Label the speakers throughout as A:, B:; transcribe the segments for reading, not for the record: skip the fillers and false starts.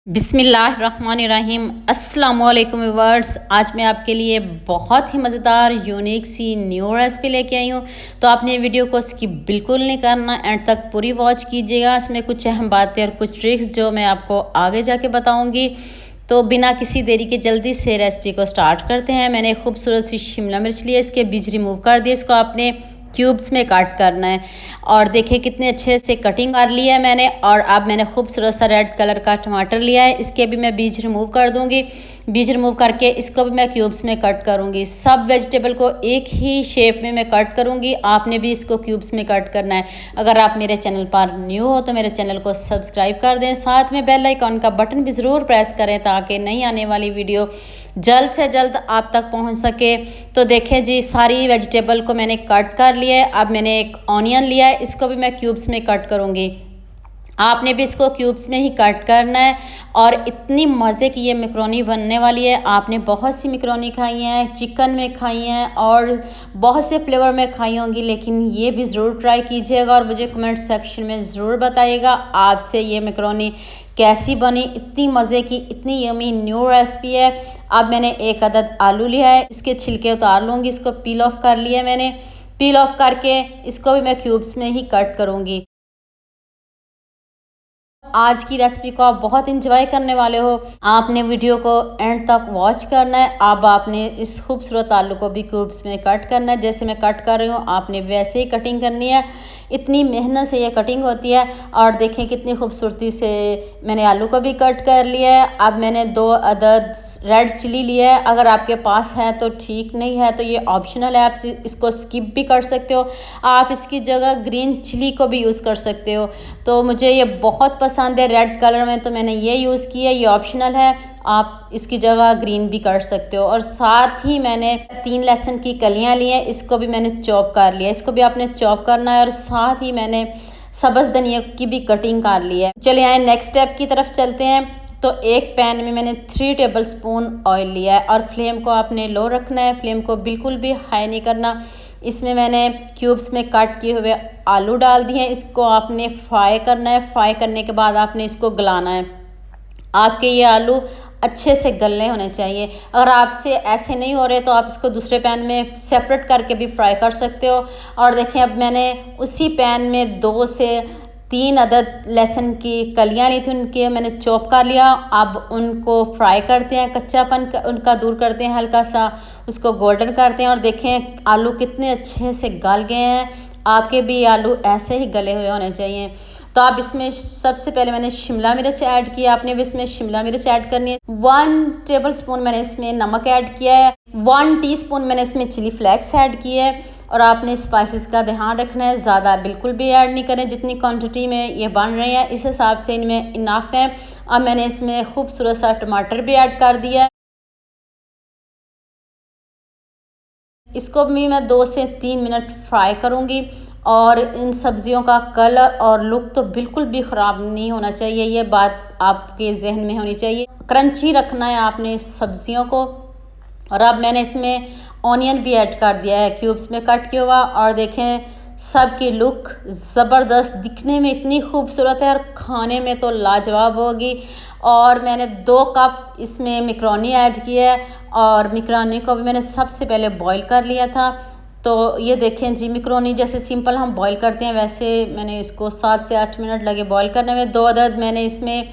A: बिस्मिल्लाहिर्रहमानिर्रहीम अस्सलाम वालेकुम व्यूअर्स। आज मैं आपके लिए बहुत ही मज़ेदार यूनिक सी न्यू रेसिपी लेके आई हूँ। तो आपने वीडियो को स्किप बिल्कुल नहीं करना, एंड तक पूरी वॉच कीजिएगा। इसमें कुछ अहम बातें और कुछ ट्रिक्स जो मैं आपको आगे जाके बताऊँगी। तो बिना किसी देरी के जल्दी से रेसिपी को स्टार्ट करते हैं। मैंने खूबसूरत सी शिमला मिर्च ली है, इसके बीज रिमूव कर दिए। इसको आपने क्यूब्स में काट करना है और देखिए कितने अच्छे से कटिंग कर लिया है मैंने। और अब मैंने खूबसूरत सा रेड कलर का टमाटर लिया है, इसके भी मैं बीज रिमूव कर दूंगी। बीज रिमूव करके इसको भी मैं क्यूब्स में कट करूंगी। सब वेजिटेबल को एक ही शेप में मैं कट करूंगी, आपने भी इसको क्यूब्स में कट करना है। अगर आप मेरे चैनल पर न्यू हो तो मेरे चैनल को सब्सक्राइब कर दें, साथ में बेल आइकॉन का बटन भी ज़रूर प्रेस करें ताकि नई आने वाली वीडियो जल्द से जल्द आप तक पहुंच सके। तो देखिए जी, सारी वेजिटेबल को मैंने कट कर लिया है। अब मैंने एक ऑनियन लिया है, इसको भी मैं क्यूब्स में कट करूंगी। आपने भी इसको क्यूब्स में ही कट करना है। और इतनी मज़े की ये मैक्रोनी बनने वाली है। आपने बहुत सी मैक्रोनी खाई हैं, चिकन में खाई हैं और बहुत से फ्लेवर में खाई होंगी, लेकिन ये भी ज़रूर ट्राई कीजिएगा और मुझे कमेंट सेक्शन में ज़रूर बताइएगा आपसे ये मैक्रोनी कैसी बनी। इतनी मज़े की, इतनी यमी न्यू रेसिपी है। अब मैंने एक अदद आलू लिया है, इसके छिलके उतार लूँगी। इसको पील ऑफ कर लिया मैंने। पील ऑफ करके इसको भी मैं क्यूब्स में ही कट करूँगी। आज की रेसिपी को आप बहुत इंजॉय करने वाले हो। आपने वीडियो को एंड तक वॉच करना है। अब आपने इस खूबसूरत आलू को भी क्यूब्स में कट करना है। जैसे मैं कट कर रही हूँ आपने वैसे ही कटिंग करनी है। इतनी मेहनत से ये कटिंग होती है। और देखें कितनी खूबसूरती से मैंने आलू को भी कट कर लिया है। अब मैंने 2 अदद रेड चिली लिया है। अगर आपके पास है तो ठीक, नहीं है तो ये ऑप्शनल है, आप इसको स्किप भी कर सकते हो। आप इसकी जगह ग्रीन चिली को भी यूज़ कर सकते हो। तो मुझे ये बहुत पसंद है रेड कलर में, तो मैंने ये यूज़ किया। ये ऑप्शनल है, आप इसकी जगह ग्रीन भी कर सकते हो। और साथ ही मैंने 3 लहसुन की कलियां ली हैं, इसको भी मैंने चॉप कर लिया। इसको भी आपने चॉप करना है। और साथ ही मैंने सब्ज़ धनिया की भी कटिंग कर ली है। चलिए आए नेक्स्ट स्टेप की तरफ चलते हैं। तो एक पैन में मैंने 3 टेबल स्पून ऑयल लिया है और फ्लेम को आपने लो रखना है, फ्लेम को बिल्कुल भी हाई नहीं करना। इसमें मैंने क्यूब्स में कट किए हुए आलू डाल दिए हैं, इसको आपने फ्राई करना है। फ्राई करने के बाद आपने इसको गलाना है। आपके ये आलू अच्छे से गलने होने चाहिए। अगर आपसे ऐसे नहीं हो रहे तो आप इसको दूसरे पैन में सेपरेट करके भी फ्राई कर सकते हो। और देखें, अब मैंने उसी पैन में 2 से 3 अदद लहसुन की कलियां ली थी, उनके मैंने चॉप कर लिया। अब उनको फ्राई करते हैं, कच्चापन उनका दूर करते हैं, हल्का सा उसको गोल्डन करते हैं। और देखें आलू कितने अच्छे से गल गए हैं। आपके भी आलू ऐसे ही गले हुए होने चाहिए। तो आप इसमें सबसे पहले मैंने शिमला मिर्च ऐड किया, आपने भी इसमें शिमला मिर्च ऐड करनी है। 1 टेबल स्पून मैंने इसमें नमक ऐड किया है। 1 टीस्पून मैंने इसमें चिली फ्लेक्स ऐड किए है। और आपने स्पाइसेस का ध्यान रखना है, ज़्यादा बिल्कुल भी ऐड नहीं करें। जितनी क्वांटिटी में ये बन रही है इस हिसाब से इनमें इनाफ है। अब मैंने इसमें खूबसूरत सा टमाटर भी ऐड कर दिया है। इसको भी मैं 2 से 3 मिनट फ्राई करूँगी। और इन सब्ज़ियों का कलर और लुक तो बिल्कुल भी ख़राब नहीं होना चाहिए, ये बात आपके जहन में होनी चाहिए। क्रंची रखना है आपने इस सब्ज़ियों को। और अब मैंने इसमें ऑनियन भी ऐड कर दिया है, क्यूब्स में कट किया हुआ। और देखें सबकी लुक ज़बरदस्त, दिखने में इतनी खूबसूरत है और खाने में तो लाजवाब होगी। और मैंने 2 कप इसमें मैक्रोनी ऐड किया है। और मैक्रोनी को भी मैंने सबसे पहले बॉईल कर लिया था। तो ये देखें जी, मैक्रोनी जैसे सिंपल हम बॉईल करते हैं वैसे मैंने इसको 7 से 8 मिनट लगे बॉईल करने में। 2 अदद मैंने इसमें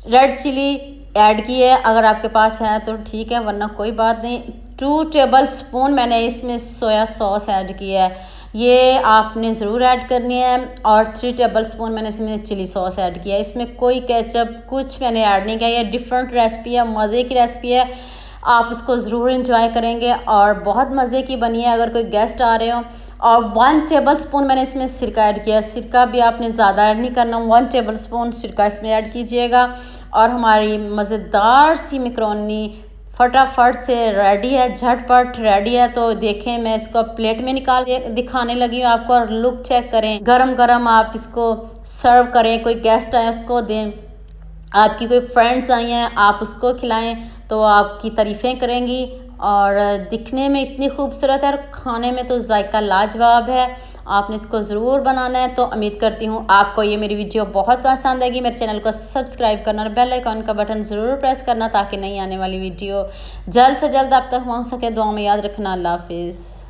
A: रेड चिली ऐड की है, अगर आपके पास है तो ठीक है, वरना कोई बात नहीं। 2 टेबल स्पून मैंने इसमें सोया सॉस ऐड किया है, ये आपने ज़रूर ऐड करनी है। और 3 टेबल स्पून मैंने इसमें चिली सॉस ऐड किया है। इसमें कोई केचप कुछ मैंने ऐड नहीं किया। ये डिफरेंट रेसिपी है, मज़े की रेसिपी है, आप इसको ज़रूर इंजॉय करेंगे और बहुत मज़े की बनी है अगर कोई गेस्ट आ रहे हो। और 1 टेबल स्पून मैंने इसमें सिरका ऐड किया। सिरका भी आपने ज़्यादा ऐड नहीं करना, 1 टेबल स्पून सिरका इसमें ऐड कीजिएगा। और हमारी मज़ेदार सी मैक्रोनी फटाफट से रेडी है, झटपट रेडी है। तो देखें, मैं इसको प्लेट में निकाल के दिखाने लगी हूँ आपको। और लुक चेक करें, गरम गरम आप इसको सर्व करें, कोई गेस्ट आए उसको दें, आपकी कोई फ्रेंड्स आई हैं आप उसको खिलाएं तो आपकी तारीफ़ें करेंगी। और दिखने में इतनी खूबसूरत है और खाने में तो जायका लाजवाब है। आपने इसको ज़रूर बनाना है। तो उम्मीद करती हूँ आपको ये मेरी वीडियो बहुत पसंद आएगी। मेरे चैनल को सब्सक्राइब करना और बेल आइकॉन का बटन ज़रूर प्रेस करना ताकि नई आने वाली वीडियो जल्द से जल्द आप तक पहुँच सके। दुआ में याद रखना। अल्लाह हाफिज़।